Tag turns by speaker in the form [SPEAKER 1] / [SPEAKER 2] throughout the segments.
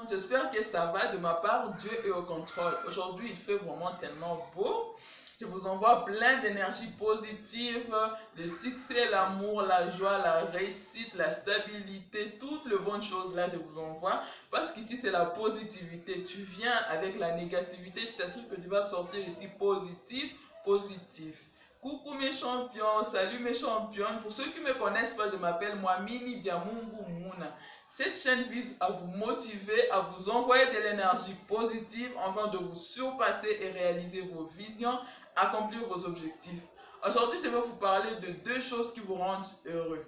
[SPEAKER 1] J'espère que ça va de ma part. Dieu est au contrôle. Aujourd'hui, il fait vraiment tellement beau. Je vous envoie plein d'énergie positive, le succès, l'amour, la joie, la réussite, la stabilité, toutes les bonnes choses là, je vous envoie. Parce qu'ici, c'est la positivité. Tu viens avec la négativité, je t'assure que tu vas sortir ici positif, positif. Coucou mes champions, salut mes championnes. Pour ceux qui ne me connaissent pas, je m'appelle Mwamini Biamungu Mouna. Cette chaîne vise à vous motiver, à vous envoyer de l'énergie positive afin de vous surpasser et réaliser vos visions, accomplir vos objectifs. Aujourd'hui, je vais vous parler de deux choses qui vous rendent heureux.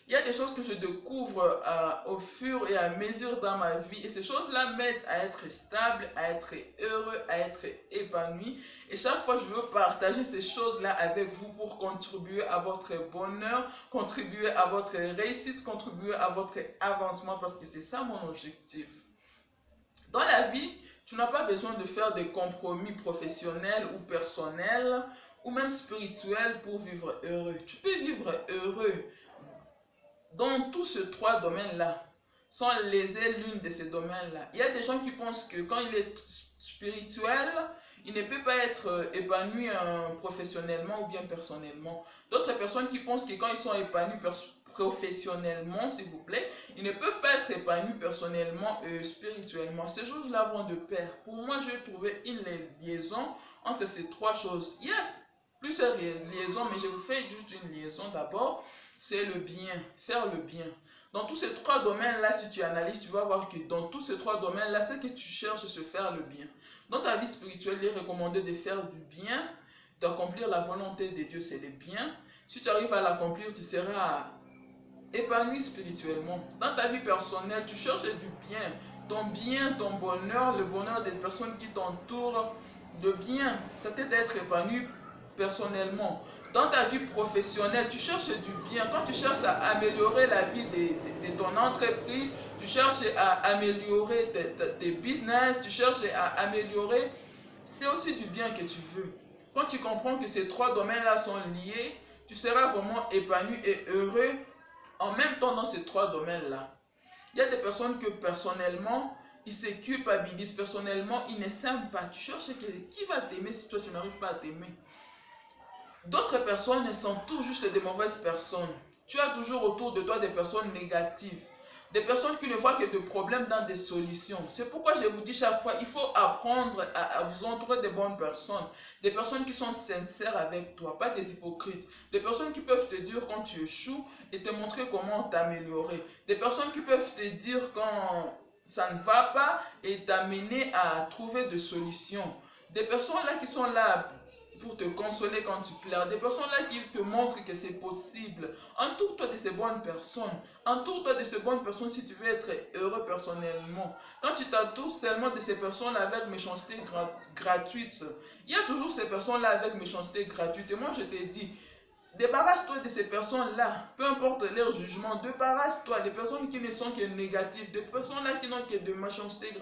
[SPEAKER 1] Il y a des choses que je découvre au fur et à mesure dans ma vie et ces choses-là m'aident à être stable, à être heureux, à être épanoui. Et chaque fois, je veux partager ces choses-là avec vous pour contribuer à votre bonheur, contribuer à votre réussite, contribuer à votre avancement parce que c'est ça mon objectif. Dans la vie, tu n'as pas besoin de faire des compromis professionnels ou personnels ou même spirituels pour vivre heureux. Tu peux vivre heureux dans tous ces trois domaines-là, sans léser l'une de ces domaines-là. Il y a des gens qui pensent que quand il est spirituel, il ne peut pas être épanoui professionnellement ou bien personnellement. D'autres personnes qui pensent que quand ils sont épanouis professionnellement, s'il vous plaît, ils ne peuvent pas être épanouis personnellement et spirituellement. Ces choses-là vont de pair. Pour moi, j'ai trouvé une liaison entre ces trois choses. Il y a plusieurs liaisons, mais je vous fais juste une liaison d'abord. C'est le bien, faire le bien. Dans tous ces trois domaines-là, si tu analyses, tu vas voir que dans tous ces trois domaines-là, ce que tu cherches, c'est faire le bien. Dans ta vie spirituelle, il est recommandé de faire du bien, d'accomplir la volonté de Dieu, c'est le bien. Si tu arrives à l'accomplir, tu seras épanoui spirituellement. Dans ta vie personnelle, tu cherches du bien, ton bonheur, le bonheur des personnes qui t'entourent, le bien, ça t'aide à être épanoui personnellement. Dans ta vie professionnelle, tu cherches du bien. Quand tu cherches à améliorer la vie de ton entreprise, tu cherches à améliorer tes business, tu cherches à améliorer, c'est aussi du bien que tu veux. Quand tu comprends que ces trois domaines-là sont liés, tu seras vraiment épanoui et heureux en même temps dans ces trois domaines-là. Il y a des personnes que personnellement, ils se culpabilisent, personnellement, ils ne s'aiment pas. Tu cherches qui va t'aimer si toi tu n'arrives pas à t'aimer. D'autres personnes sont tout juste des mauvaises personnes. Tu as toujours autour de toi des personnes négatives. Des personnes qui ne voient que des problèmes dans des solutions. C'est pourquoi je vous dis chaque fois, il faut apprendre à vous entourer de bonnes personnes. Des personnes qui sont sincères avec toi, pas des hypocrites. Des personnes qui peuvent te dire quand tu échoues et te montrer comment t'améliorer. Des personnes qui peuvent te dire quand ça ne va pas et t'amener à trouver des solutions. Des personnes là qui sont là pour te consoler quand tu pleures. Des personnes là qui te montrent que c'est possible. Entoure-toi de ces bonnes personnes. Entoure-toi de ces bonnes personnes si tu veux être heureux personnellement. Quand tu t'entoures seulement de ces personnes là avec méchanceté gratuite, il y a toujours ces personnes là avec méchanceté gratuite. Et moi je te dis, débarrasse-toi de ces personnes-là, peu importe leur jugement, débarrasse-toi des personnes qui ne sont que négatives, des personnes-là qui n'ont que de méchanceté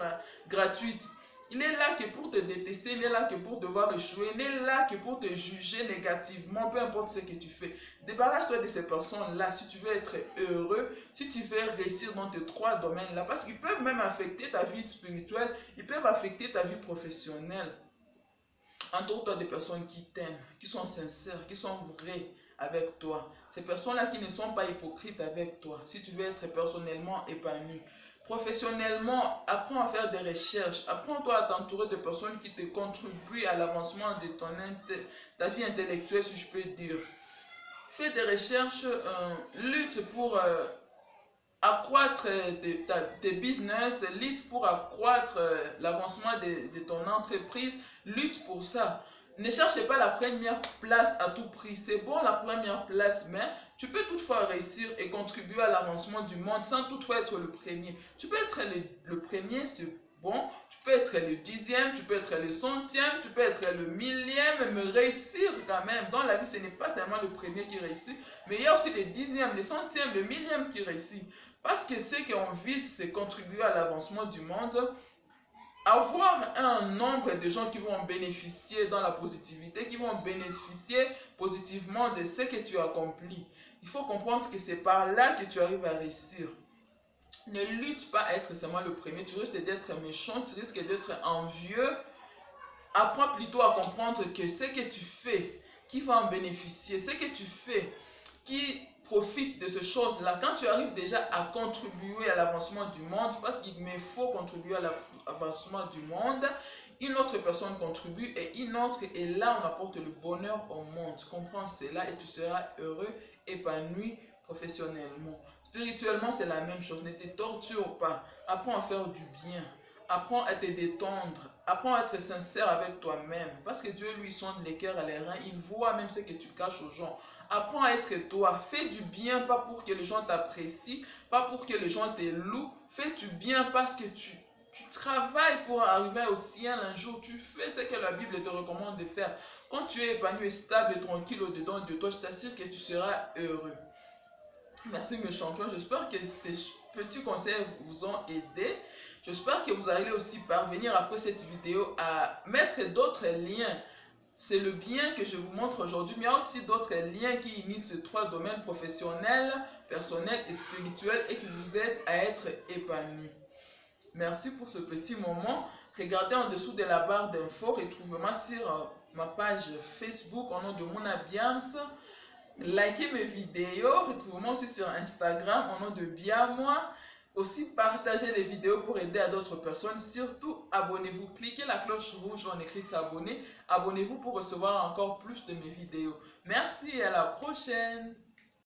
[SPEAKER 1] gratuite. Il est là que pour te détester, il est là que pour devoir échouer, il est là que pour te juger négativement, peu importe ce que tu fais. Débarrasse-toi de ces personnes-là si tu veux être heureux, si tu veux réussir dans tes trois domaines-là, parce qu'ils peuvent même affecter ta vie spirituelle, ils peuvent affecter ta vie professionnelle. Entoure-toi de personnes qui t'aiment, qui sont sincères, qui sont vraies avec toi. Ces personnes-là qui ne sont pas hypocrites avec toi, si tu veux être personnellement épanoui. Professionnellement, apprends à faire des recherches. Apprends-toi à t'entourer de personnes qui te contribuent à l'avancement de ta vie intellectuelle, si je peux dire. Fais des recherches, lutte pour accroître tes business, lutte pour accroître l'avancement de ton entreprise, lutte pour ça. Ne cherchez pas la première place à tout prix. C'est bon la première place, mais tu peux toutefois réussir et contribuer à l'avancement du monde sans toutefois être le premier. Tu peux être le premier, c'est bon. Tu peux être le 10e, tu peux être le 100e, tu peux être le 1000e, mais réussir quand même. Dans la vie, ce n'est pas seulement le premier qui réussit, mais il y a aussi le 10e, le 100e, le 1000e qui réussit. Parce que ce qu'on vise, c'est contribuer à l'avancement du monde. Avoir un nombre de gens qui vont bénéficier dans la positivité, qui vont bénéficier positivement de ce que tu accomplis. Il faut comprendre que c'est par là que tu arrives à réussir. Ne lutte pas à être seulement le premier. Tu risques d'être méchant, tu risques d'être envieux. Apprends plutôt à comprendre que ce que tu fais, qui va en bénéficier, ce que tu fais, qui profite de ces choses-là, quand tu arrives déjà à contribuer à l'avancement du monde, parce qu'il me faut contribuer à l'avancement du monde, une autre personne contribue et une autre, et là on apporte le bonheur au monde. Tu comprends cela et tu seras heureux, épanoui professionnellement. Spirituellement, c'est la même chose. Ne te torture pas. Apprends à faire du bien. Apprends à te détendre. Apprends à être sincère avec toi-même. Parce que Dieu, lui, sonde les cœurs et les reins. Il voit même ce que tu caches aux gens. Apprends à être toi. Fais du bien, pas pour que les gens t'apprécient, pas pour que les gens te louent. Fais du bien parce que tu travailles pour arriver au ciel un jour. Tu fais ce que la Bible te recommande de faire. Quand tu es épanoui, stable et tranquille au-dedans de toi, je t'assure que tu seras heureux. Merci mes champions, j'espère que ces petits conseils vous ont aidé. J'espère que vous allez aussi parvenir après cette vidéo à mettre d'autres liens. C'est le bien que je vous montre aujourd'hui, mais il y a aussi d'autres liens qui unissent ces trois domaines professionnels, personnels et spirituels et qui vous aident à être épanoui. Merci pour ce petit moment. Regardez en dessous de la barre d'infos, retrouvez-moi sur ma page Facebook au nom de Mona Biams. Likez mes vidéos, retrouvez-moi aussi sur Instagram au nom de Biamois. Aussi partagez les vidéos pour aider à d'autres personnes. Surtout abonnez-vous, cliquez la cloche rouge où on écrit s'abonner. Abonnez-vous pour recevoir encore plus de mes vidéos. Merci et à la prochaine.